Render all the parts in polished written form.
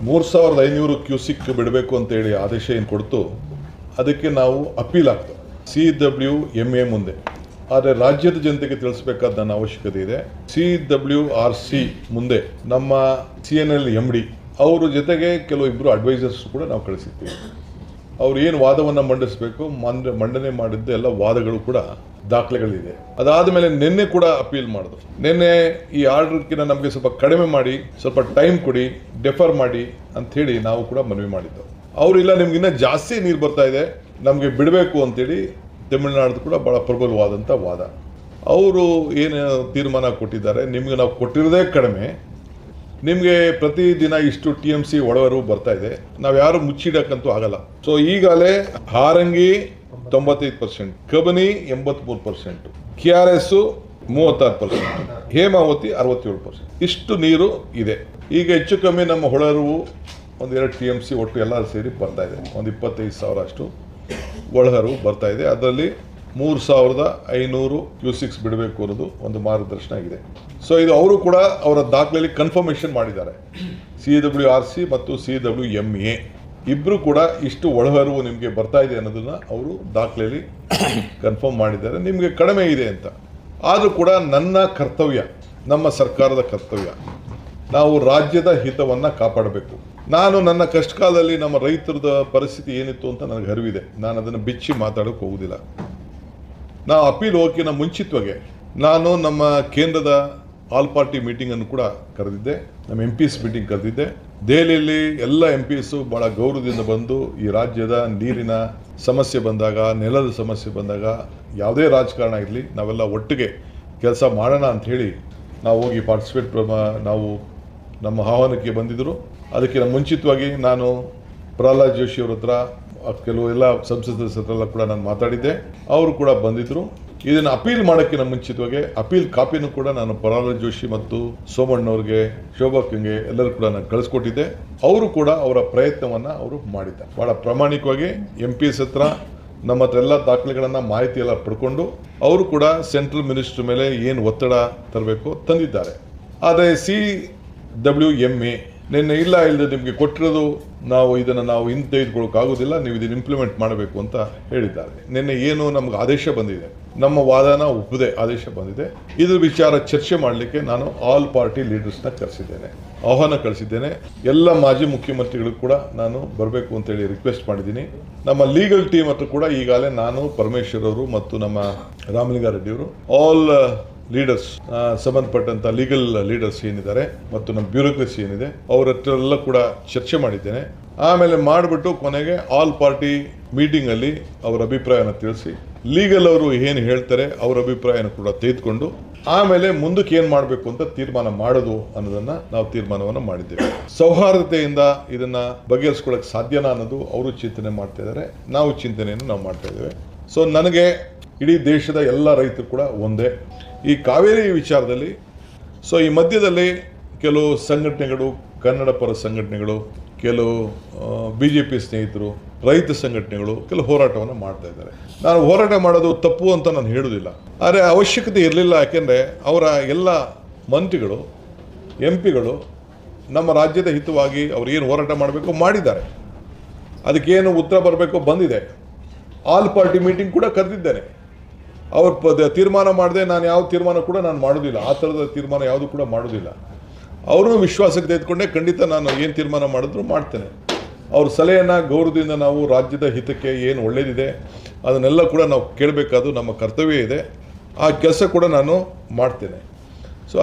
3500 cusec ಬಿಡಬೇಕು ಅಂತೇಳಿ ಆದೇಶ ಏನು ಕೊಡ್ತು, ಅದಕ್ಕೆ ನಾವು ಅಪೀಲ್ ಆಗ್ತದೆ CWMA ಮುಂದೆ. ಆದರೆ ರಾಜ್ಯದ ಜನತೆಗೆ ತಿಳಿಸಬೇಕಾದ ನನ್ನ ಅವಶ್ಯಕತೆ ಇದೆ. CWRC ಮುಂದೆ ನಮ್ಮ CNL MD ಅವರ ಜೊತೆಗೆ ಇಬ್ಬರು ಅಡ್ವೈಸರ್ಸ್ ಕೂಡ ನಾವು ಕಳಿಸಿರ್ತೀವಿ. ಅವ್ರು ಏನು ವಾದವನ್ನು ಮಂಡಿಸಬೇಕು ಮಂಡನೆ ಮಾಡಿದ್ದ ಎಲ್ಲ ವಾದಗಳು ಕೂಡ ದಾಖಲೆಗಳಿದೆ. ಅದಾದ ಮೇಲೆ ನಿನ್ನೆ ಕೂಡ ಅಪೀಲ್ ಮಾಡಿದ್ರು. ನಿನ್ನೆ ಈ ಆರ್ಡರ್ಕಿನ ನಮಗೆ ಸ್ವಲ್ಪ ಕಡಿಮೆ ಮಾಡಿ, ಸ್ವಲ್ಪ ಟೈಮ್ ಕೊಡಿ, ಡೆಫರ್ ಮಾಡಿ ಅಂಥೇಳಿ ನಾವು ಕೂಡ ಮನವಿ ಮಾಡಿದ್ದು. ಅವರಿಲ್ಲ, ನಿಮ್ಗಿನ್ನ ಜಾಸ್ತಿ ನೀರು ಬರ್ತಾ ಇದೆ, ನಮಗೆ ಬಿಡಬೇಕು ಅಂತೇಳಿ ತಮಿಳುನಾಡು ಕೂಡ ಭಾಳ ಪ್ರಬಲವಾದಂಥ ವಾದ. ಅವರು ಏನು ತೀರ್ಮಾನ ಕೊಟ್ಟಿದ್ದಾರೆ, ನಿಮಗೆ ನಾವು ಕೊಟ್ಟಿರೋದೇ ಕಡಿಮೆ, ನಿಮಗೆ ಪ್ರತಿದಿನ ಇಷ್ಟು TMC ಒಳವರೆಗೂ ಬರ್ತಾ ಇದೆ, ನಾವು ಯಾರು ಮುಚ್ಚಿಡಕ್ಕಂತೂ ಆಗಲ್ಲ. ಸೊ ಈಗಾಗಲೇ ಹಾರಂಗಿ 95%, ಕಬಿನಿ 83%, KRS 36%, ಹೇಮಾವತಿ 67%, ಇಷ್ಟು ನೀರು ಇದೆ. ಈಗ ಹೆಚ್ಚು ಕಮ್ಮಿ ನಮ್ಮ ಹೊಳಹರಿವು 1-2 TMC ಒಟ್ಟು ಎಲ್ಲರೂ ಸೇರಿ ಬರ್ತಾ ಇದೆ. 25,000 ಅಷ್ಟು ಒಳಹರಿವು ಬರ್ತಾ ಇದೆ. ಅದರಲ್ಲಿ 3,500 ಕ್ಯೂಸಿಕ್ಸ್ ಬಿಡಬೇಕು ಅನ್ನೋದು ಒಂದು ಮಾರ್ಗದರ್ಶನ ಆಗಿದೆ. ಸೊ ಇದು ಅವರು ಕೂಡ ಅವರ ದಾಖಲೆಯಲ್ಲಿ ಕನ್ಫರ್ಮೇಷನ್ ಮಾಡಿದ್ದಾರೆ. CWRC ಮತ್ತು CWMA ಇಬ್ಬರು ಕೂಡ ಇಷ್ಟು ಒಳಹರಿವು ನಿಮಗೆ ಬರ್ತಾ ಇದೆ ಅನ್ನೋದನ್ನು ಅವರು ದಾಖಲೆಯಲ್ಲಿ ಕನ್ಫರ್ಮ್ ಮಾಡಿದ್ದಾರೆ. ನಿಮಗೆ ಕಡಿಮೆ ಇದೆ ಅಂತ. ಆದರೂ ಕೂಡ ನನ್ನ ಕರ್ತವ್ಯ, ನಮ್ಮ ಸರ್ಕಾರದ ಕರ್ತವ್ಯ, ನಾವು ರಾಜ್ಯದ ಹಿತವನ್ನು ಕಾಪಾಡಬೇಕು. ನಾನು ನನ್ನ ಕಷ್ಟ ಕಾಲದಲ್ಲಿ ನಮ್ಮ ರೈತರದ ಪರಿಸ್ಥಿತಿ ಏನಿತ್ತು ಅಂತ ನನಗೆ ಅರಿವಿದೆ. ನಾನು ಅದನ್ನು ಬಿಚ್ಚಿ ಮಾತಾಡೋಕೆ ಹೋಗುವುದಿಲ್ಲ. ನಾವು ಅಪೀಲ್ ಹೋಗೋಕ್ಕಿಂತ ಮುಂಚಿತವಾಗಿ ನಾನು ನಮ್ಮ ಕೇಂದ್ರದ ಆಲ್ ಪಾರ್ಟಿ ಮೀಟಿಂಗನ್ನು ಕೂಡ ಕರೆದಿದ್ದೆ, ನಮ್ಮ MPs ಮೀಟಿಂಗ್ ಕರೆದಿದ್ದೆ. ದೆಹಲಿಯಲ್ಲಿ ಎಲ್ಲ MPs ಭಾಳ ಗೌರವದಿಂದ ಬಂದು ಈ ರಾಜ್ಯದ ನೀರಿನ ಸಮಸ್ಯೆ ಬಂದಾಗ, ನೆಲದ ಸಮಸ್ಯೆ ಬಂದಾಗ, ಯಾವುದೇ ರಾಜಕಾರಣ ಇರಲಿ, ನಾವೆಲ್ಲ ಒಟ್ಟಿಗೆ ಕೆಲಸ ಮಾಡೋಣ ಅಂಥೇಳಿ ನಾವು ಹೋಗಿ ಪಾರ್ಟಿಸಿಪೇಟ್ ನಾವು ನಮ್ಮ ಆಹ್ವಾನಕ್ಕೆ ಬಂದಿದ್ದರು. ಅದಕ್ಕಿಂತ ಮುಂಚಿತವಾಗಿ ನಾನು ಪ್ರಹ್ಲಾದ್ ಜೋಶಿ ಅವ್ರ ಹತ್ರ, ಕೆಲವು ಎಲ್ಲ ಸಂಸದರ ಹತ್ರ ಕೂಡ ನಾನು ಮಾತಾಡಿದ್ದೆ. ಅವರು ಕೂಡ ಬಂದಿದ್ದರು. ಇದನ್ನು ಅಪೀಲ್ ಮಾಡೋಕ್ಕಿಂತ ಮುಂಚಿತವಾಗಿ ಅಪೀಲ್ ಕಾಪಿನೂ ಕೂಡ ನಾನು ಪ್ರಹ್ಲಾದ್ ಜೋಶಿ ಮತ್ತು ಸೋಮಣ್ಣವ್ರಿಗೆ, ಶೋಭಾಕ್ಗೆ ಎಲ್ಲರೂ ಕೂಡ ನಾನು ಕಳಿಸ್ಕೊಟ್ಟಿದ್ದೆ. ಅವರು ಕೂಡ ಅವರ ಪ್ರಯತ್ನವನ್ನು ಅವರು ಮಾಡಿದ್ದಾರೆ. ಭಾಳ ಪ್ರಾಮಾಣಿಕವಾಗಿ MPs ಹತ್ರ ನಮ್ಮ ಹತ್ರ ಎಲ್ಲ ದಾಖಲೆಗಳನ್ನು, ಮಾಹಿತಿ ಎಲ್ಲ ಪಡ್ಕೊಂಡು ಅವರು ಕೂಡ ಸೆಂಟ್ರಲ್ ಮಿನಿಸ್ಟರ್ ಮೇಲೆ ಏನು ಒತ್ತಡ ತರಬೇಕು ತಂದಿದ್ದಾರೆ. ಆದರೆ CWMA ನಿನ್ನೆ ಇಲ್ಲದೆ ನಿಮಗೆ ಕೊಟ್ಟಿರೋದು ನಾವು ಹಿಂತೆಗೆದುಕೊಳ್ಳೋಕ್ಕಾಗೋದಿಲ್ಲ, ನೀವು ಇದನ್ನು ಇಂಪ್ಲಿಮೆಂಟ್ ಮಾಡಬೇಕು ಅಂತ ಹೇಳಿದ್ದಾರೆ. ನಿನ್ನೆ ಏನು ನಮ್ಗೆ ಆದೇಶ ಬಂದಿದೆ, ನಮ್ಮ ವಾದನ ಒಪ್ಪದೆ ಆದೇಶ ಬಂದಿದೆ. ಇದ್ರ ವಿಚಾರ ಚರ್ಚೆ ಮಾಡಲಿಕ್ಕೆ ನಾನು ಆಲ್ ಪಾರ್ಟಿ ಲೀಡರ್ಸ್ನ ಕರೆಸಿದ್ದೇನೆ, ಆಹ್ವಾನ ಕಳಿಸಿದ್ದೇನೆ. ಎಲ್ಲ ಮಾಜಿ ಮುಖ್ಯಮಂತ್ರಿಗಳು ಕೂಡ ನಾನು ಬರಬೇಕು ಅಂತೇಳಿ ರಿಕ್ವೆಸ್ಟ್ ಮಾಡಿದ್ದೀನಿ. ನಮ್ಮ ಲೀಗಲ್ ಟೀಮ್ ಹತ್ರ ಕೂಡ ಈಗಾಗಲೇ ನಾನು, ಪರಮೇಶ್ವರ್ ಅವರು ಮತ್ತು ನಮ್ಮ ರಾಮಲಿಂಗಾರೆಡ್ಡಿಯವರು, ಆಲ್ ಲೀಡರ್ಸ್, ಸಂಬಂಧಪಟ್ಟಂಥ ಲೀಗಲ್ ಲೀಡರ್ಸ್ ಏನಿದ್ದಾರೆ ಮತ್ತು ನಮ್ಮ ಬ್ಯೂರೋಕ್ರಸಿ ಏನಿದೆ ಅವ್ರ ಹತ್ರ ಎಲ್ಲ ಕೂಡ ಚರ್ಚೆ ಮಾಡಿದ್ದೇನೆ. ಆಮೇಲೆ ಮಾಡಿಬಿಟ್ಟು ಕೊನೆಗೆ ಆಲ್ ಪಾರ್ಟಿ ಮೀಟಿಂಗಲ್ಲಿ ಅವರ ಅಭಿಪ್ರಾಯನ ತಿಳಿಸಿ, ಲೀಗಲ್ ಅವರು ಏನು ಹೇಳ್ತಾರೆ ಅವರ ಅಭಿಪ್ರಾಯನ ಕೂಡ ತೆಗೆದುಕೊಂಡು ಆಮೇಲೆ ಮುಂದಕ್ಕೆ ಏನು ಮಾಡಬೇಕು ಅಂತ ತೀರ್ಮಾನ ಮಾಡೋದು ಅನ್ನೋದನ್ನು ನಾವು ತೀರ್ಮಾನವನ್ನು ಮಾಡಿದ್ದೇವೆ. ಸೌಹಾರ್ದತೆಯಿಂದ ಇದನ್ನು ಬಗೆಹರಿಸ್ಕೊಳ್ಳೋಕ್ಕೆ ಸಾಧ್ಯನಾ ಅನ್ನೋದು ಅವರು ಚಿಂತನೆ ಮಾಡ್ತಾ ಇದ್ದಾರೆ, ನಾವು ಚಿಂತನೆಯನ್ನು ನಾವು ಮಾಡ್ತಾ ಇದ್ದೇವೆ. ಸೊ ನನಗೆ ಇಡೀ ದೇಶದ ಎಲ್ಲ ರೈತರು ಕೂಡ ಒಂದೇ. ಈ ಕಾವೇರಿ ವಿಚಾರದಲ್ಲಿ ಈ ಮಧ್ಯದಲ್ಲಿ ಕೆಲವು ಸಂಘಟನೆಗಳು, ಕನ್ನಡ ಪರ ಸಂಘಟನೆಗಳು, ಕೆಲವು BJP ಸ್ನೇಹಿತರು, ರೈತ ಸಂಘಟನೆಗಳು ಕೆಲವು ಹೋರಾಟವನ್ನು ಮಾಡ್ತಾ ಇದ್ದಾರೆ. ನಾನು ಹೋರಾಟ ಮಾಡೋದು ತಪ್ಪು ಅಂತ ನಾನು ಹೇಳೋದಿಲ್ಲ, ಆದರೆ ಅವಶ್ಯಕತೆ ಇರಲಿಲ್ಲ. ಯಾಕೆಂದರೆ ಅವರ ಎಲ್ಲ ಮಂತ್ರಿಗಳು, MPಗಳು ನಮ್ಮ ರಾಜ್ಯದ ಹಿತವಾಗಿ ಅವ್ರು ಏನು ಹೋರಾಟ ಮಾಡಬೇಕು ಮಾಡಿದ್ದಾರೆ. ಅದಕ್ಕೇನು ಉತ್ತರ ಬರಬೇಕು ಬಂದಿದೆ. ಆಲ್ ಪಾರ್ಟಿ ಮೀಟಿಂಗ್ ಕೂಡ ಕರೆದಿದ್ದೇನೆ. ಅವ್ರ ತೀರ್ಮಾನ ಮಾಡದೆ ನಾನು ಯಾವ ತೀರ್ಮಾನ ಕೂಡ ನಾನು ಮಾಡೋದಿಲ್ಲ. ಆ ಥರದ ತೀರ್ಮಾನ ಯಾವುದು ಕೂಡ ಮಾಡೋದಿಲ್ಲ. ಅವರು ವಿಶ್ವಾಸಕ್ಕೆ ತೆಗೆದುಕೊಂಡೆ ಖಂಡಿತ ನಾನು ಏನು ತೀರ್ಮಾನ ಮಾಡಿದ್ರು ಮಾಡ್ತೇನೆ. ಅವ್ರ ಸಲಹೆಯನ್ನು ಗೌರವದಿಂದ ನಾವು ರಾಜ್ಯದ ಹಿತಕ್ಕೆ ಏನು ಒಳ್ಳೆಯದಿದೆ ಅದನ್ನೆಲ್ಲ ಕೂಡ ನಾವು ಕೇಳಬೇಕಾದ್ದು ನಮ್ಮ ಕರ್ತವ್ಯ ಇದೆ. ಆ ಕೆಲಸ ಕೂಡ ನಾನು ಮಾಡ್ತೇನೆ.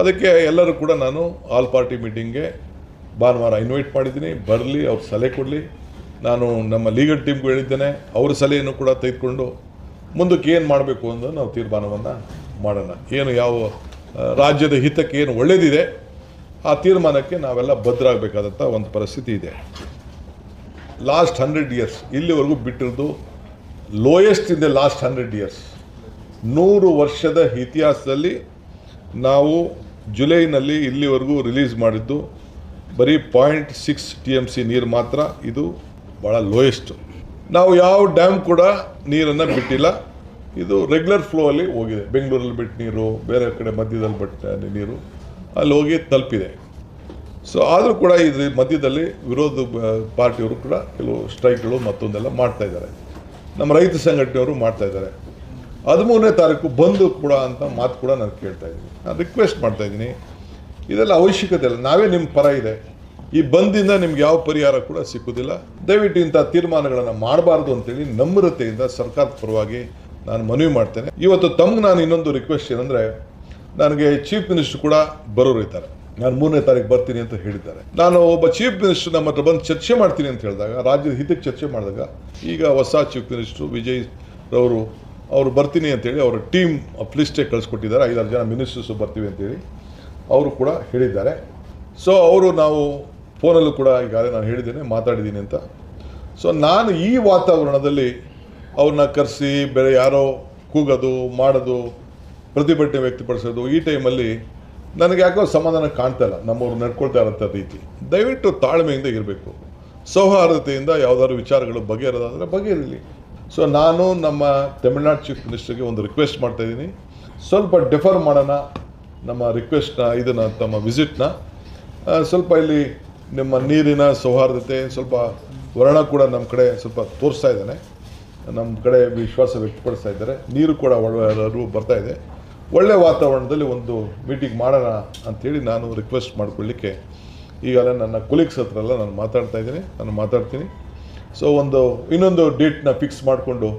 ಅದಕ್ಕೆ ಎಲ್ಲರೂ ಕೂಡ ನಾನು ಆಲ್ ಪಾರ್ಟಿ ಮೀಟಿಂಗ್ಗೆ ಭಾನುವಾರ ಇನ್ವೈಟ್ ಮಾಡಿದ್ದೀನಿ. ಬರಲಿ, ಅವ್ರ ಸಲಹೆ ಕೊಡಲಿ. ನಾನು ನಮ್ಮ ಲೀಗಲ್ ಟೀಮ್ಗೂ ಹೇಳಿದ್ದೇನೆ, ಅವ್ರ ಸಲಹೆಯನ್ನು ಕೂಡ ತೆಗೆದುಕೊಂಡು ಮುಂದಕ್ಕೆ ಏನು ಮಾಡಬೇಕು ಅನ್ನೋದು ನಾವು ತೀರ್ಮಾನವನ್ನು ಮಾಡೋಣ. ಏನು ಯಾವ ರಾಜ್ಯದ ಹಿತಕ್ಕೆ ಏನು ಒಳ್ಳೆಯದಿದೆ ಆ ತೀರ್ಮಾನಕ್ಕೆ ನಾವೆಲ್ಲ ಬದ್ಧರಾಗಬೇಕಾದಂಥ ಒಂದು ಪರಿಸ್ಥಿತಿ ಇದೆ. ಲಾಸ್ಟ್ 100 ಇಯರ್ಸ್ ಇಲ್ಲಿವರೆಗೂ ಬಿಟ್ಟಿರೋದು lowest in the last 100 years. 100 ವರ್ಷದ ಇತಿಹಾಸದಲ್ಲಿ ನಾವು ಜುಲೈನಲ್ಲಿ ಇಲ್ಲಿವರೆಗೂ ರಿಲೀಸ್ ಮಾಡಿದ್ದು ಬರೀ 0.6 TMC ನೀರು ಮಾತ್ರ. ಇದು ಭಾಳ ಲೋಯೆಸ್ಟು. ನಾವು ಯಾವ ಡ್ಯಾಮ್ ಕೂಡ ನೀರನ್ನು ಬಿಟ್ಟಿಲ್ಲ. ಇದು ರೆಗ್ಯುಲರ್ ಫ್ಲೋ ಅಲ್ಲಿ ಹೋಗಿದೆ. ಬೆಂಗಳೂರಲ್ಲಿ ಬಿಟ್ಟ ನೀರು, ಬೇರೆ ಕಡೆ ಮಧ್ಯದಲ್ಲಿ ಬಿಟ್ಟ ನೀರು ಅಲ್ಲಿ ಹೋಗಿ ತಲುಪಿದೆ. ಸೊ ಆದರೂ ಕೂಡ ಇದ್ರ ಮಧ್ಯದಲ್ಲಿ ವಿರೋಧ ಪಾರ್ಟಿಯವರು ಕೂಡ ಕೆಲವು ಸ್ಟ್ರೈಕ್ಗಳು ಮತ್ತೊಂದೆಲ್ಲ ಮಾಡ್ತಾಯಿದ್ದಾರೆ. ನಮ್ಮ ರೈತ ಸಂಘಟನೆಯವರು ಮಾಡ್ತಾಯಿದ್ದಾರೆ. 13ನೇ ತಾರೀಕು ಬಂದು ಕೂಡ ಅಂತ ಮಾತು ಕೂಡ ನಾನು ಕೇಳ್ತಾ ಇದ್ದೀನಿ. ನಾನು ರಿಕ್ವೆಸ್ಟ್ ಮಾಡ್ತಾಯಿದ್ದೀನಿ, ಇದೆಲ್ಲ ಅವಶ್ಯಕತೆ ಇಲ್ಲ. ನಾವೇ ನಿಮ್ಮ ಪರ ಇದೆ. ಈ ಬಂದಿಂದ ನಿಮ್ಗೆ ಯಾವ ಪರಿಹಾರ ಕೂಡ ಸಿಕ್ಕುವುದಿಲ್ಲ. ದಯವಿಟ್ಟು ಇಂಥ ತೀರ್ಮಾನಗಳನ್ನು ಮಾಡಬಾರ್ದು ಅಂತೇಳಿ ನಮ್ರತೆಯಿಂದ ಸರ್ಕಾರದ ಪರವಾಗಿ ನಾನು ಮನವಿ ಮಾಡ್ತೇನೆ. ಇವತ್ತು ತಮ್ಗೆ ನಾನು ಇನ್ನೊಂದು ರಿಕ್ವೆಸ್ಟ್ ಏನಂದರೆ, ನನಗೆ ಚೀಫ್ ಮಿನಿಸ್ಟರ್ ಕೂಡ ಬರೋರಿದ್ದಾರೆ. ನಾನು 3ನೇ ತಾರೀಕು ಬರ್ತೀನಿ ಅಂತ ಹೇಳಿದ್ದಾರೆ. ನಾನು ಒಬ್ಬ ಚೀಫ್ ಮಿನಿಸ್ಟರ್ ನಮ್ಮ ಹತ್ರ ಬಂದು ಚರ್ಚೆ ಮಾಡ್ತೀನಿ ಅಂತ ಹೇಳಿದಾಗ, ರಾಜ್ಯದ ಹಿತಕ್ಕೆ ಚರ್ಚೆ ಮಾಡಿದಾಗ, ಈಗ ಹೊಸ ಚೀಫ್ ಮಿನಿಸ್ಟ್ರು ವಿಜಯ್ ಅವರು ಬರ್ತೀನಿ ಅಂತೇಳಿ ಅವರ ಟೀಮ್ ಲಿಸ್ಟೇ ಕಳಿಸ್ಕೊಟ್ಟಿದ್ದಾರೆ. 5-6 ಜನ ಮಿನಿಸ್ಟರ್ಸು ಬರ್ತೀವಿ ಅಂತೇಳಿ ಅವರು ಕೂಡ ಹೇಳಿದ್ದಾರೆ. ಸೊ ಅವರು ನಾವು ಫೋನಲ್ಲೂ ಕೂಡ ಈಗಾಗಲೇ ನಾನು ಹೇಳಿದ್ದೇನೆ, ಮಾತಾಡಿದ್ದೀನಿ ಅಂತ. ಸೊ ನಾನು ಈ ವಾತಾವರಣದಲ್ಲಿ ಅವ್ರನ್ನ ಕರೆಸಿ ಬೇರೆ ಯಾರೋ ಕೂಗೋದು ಮಾಡೋದು, ಪ್ರತಿಭಟನೆ ವ್ಯಕ್ತಪಡಿಸೋದು, ಈ ಟೈಮಲ್ಲಿ ನನಗೆ ಯಾಕೋ ಸಮಾಧಾನ ಕಾಣ್ತಾ ಇಲ್ಲ. ನಮ್ಮವ್ರು ನಡ್ಕೊಳ್ತಾ ಇರೋಂಥ ರೀತಿ ದಯವಿಟ್ಟು ತಾಳ್ಮೆಯಿಂದ ಇರಬೇಕು. ಸೌಹಾರ್ದತೆಯಿಂದ ಯಾವುದಾದ್ರು ವಿಚಾರಗಳು ಬಗೆಹರೋದಾದರೆ ಬಗೆಹರಿಲಿ. ಸೊ ನಾನು ನಮ್ಮ ತಮಿಳ್ನಾಡು ಚೀಫ್ ಮಿನಿಸ್ಟರ್ಗೆ ಒಂದು ರಿಕ್ವೆಸ್ಟ್ ಮಾಡ್ತಾಯಿದ್ದೀನಿ, ಸ್ವಲ್ಪ ಡೆಫರ್ ಮಾಡೋಣ ನಮ್ಮ ರಿಕ್ವೆಸ್ಟ್ನ, ಇದನ್ನು ತಮ್ಮ ವಿಸಿಟ್ನ. ಸ್ವಲ್ಪ ಇಲ್ಲಿ ನಿಮ್ಮ ನೀರಿನ ಸೌಹಾರ್ದತೆ ಸ್ವಲ್ಪ ವರ್ಣ ಕೂಡ ನಮ್ಮ ಕಡೆ ಸ್ವಲ್ಪ ತೋರಿಸ್ತಾ ಇದ್ದಾನೆ, ನಮ್ಮ ಕಡೆ ವಿಶ್ವಾಸ ವ್ಯಕ್ತಪಡಿಸ್ತಾ ಇದ್ದಾರೆ. ನೀರು ಕೂಡ ಬರ್ತಾ ಇದೆ. ಒಳ್ಳೆಯ ವಾತಾವರಣದಲ್ಲಿ ಒಂದು ಮೀಟಿಂಗ್ ಮಾಡೋಣ ಅಂಥೇಳಿ ನಾನು ರಿಕ್ವೆಸ್ಟ್ ಮಾಡ್ಕೊಳ್ಳಿಕ್ಕೆ ಈಗಲೇ ನನ್ನ ಕೊಲೀಗ್ಸ್ ಹತ್ರ ಎಲ್ಲ ನಾನು ಮಾತಾಡ್ತೀನಿ. ಸೊ ಇನ್ನೊಂದು ಡೇಟ್ನ ಫಿಕ್ಸ್ ಮಾಡಿಕೊಂಡು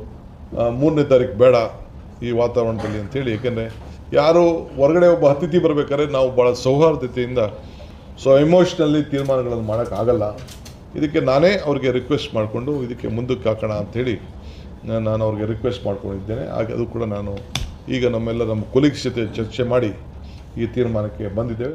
3ನೇ ತಾರೀಕು ಬೇಡ ಈ ವಾತಾವರಣದಲ್ಲಿ ಅಂಥೇಳಿ. ಏಕೆಂದರೆ ಯಾರು ಹೊರಗಡೆ ಒಬ್ಬ ಅತಿಥಿ ಬರಬೇಕಾದ್ರೆ ನಾವು ಭಾಳ ಸೌಹಾರ್ದತೆಯಿಂದ, ಸೊ ಎಮೋಷ್ನಲಿ ತೀರ್ಮಾನಗಳನ್ನು ಮಾಡೋಕ್ಕಾಗಲ್ಲ. ಇದಕ್ಕೆ ನಾನೇ ಅವ್ರಿಗೆ ರಿಕ್ವೆಸ್ಟ್ ಮಾಡಿಕೊಂಡು ಇದಕ್ಕೆ ಮುಂದಕ್ಕೆ ಹಾಕೋಣ ಅಂಥೇಳಿ ನಾನು ಅವ್ರಿಗೆ ರಿಕ್ವೆಸ್ಟ್ ಮಾಡ್ಕೊಂಡಿದ್ದೇನೆ. ಹಾಗೆ ಅದು ಕೂಡ ನಾನು ಈಗ ನಮ್ಮ ಕೊಲೀಗ್ಸ್ ಜೊತೆ ಚರ್ಚೆ ಮಾಡಿ ಈ ತೀರ್ಮಾನಕ್ಕೆ ಬಂದಿದ್ದೇವೆ.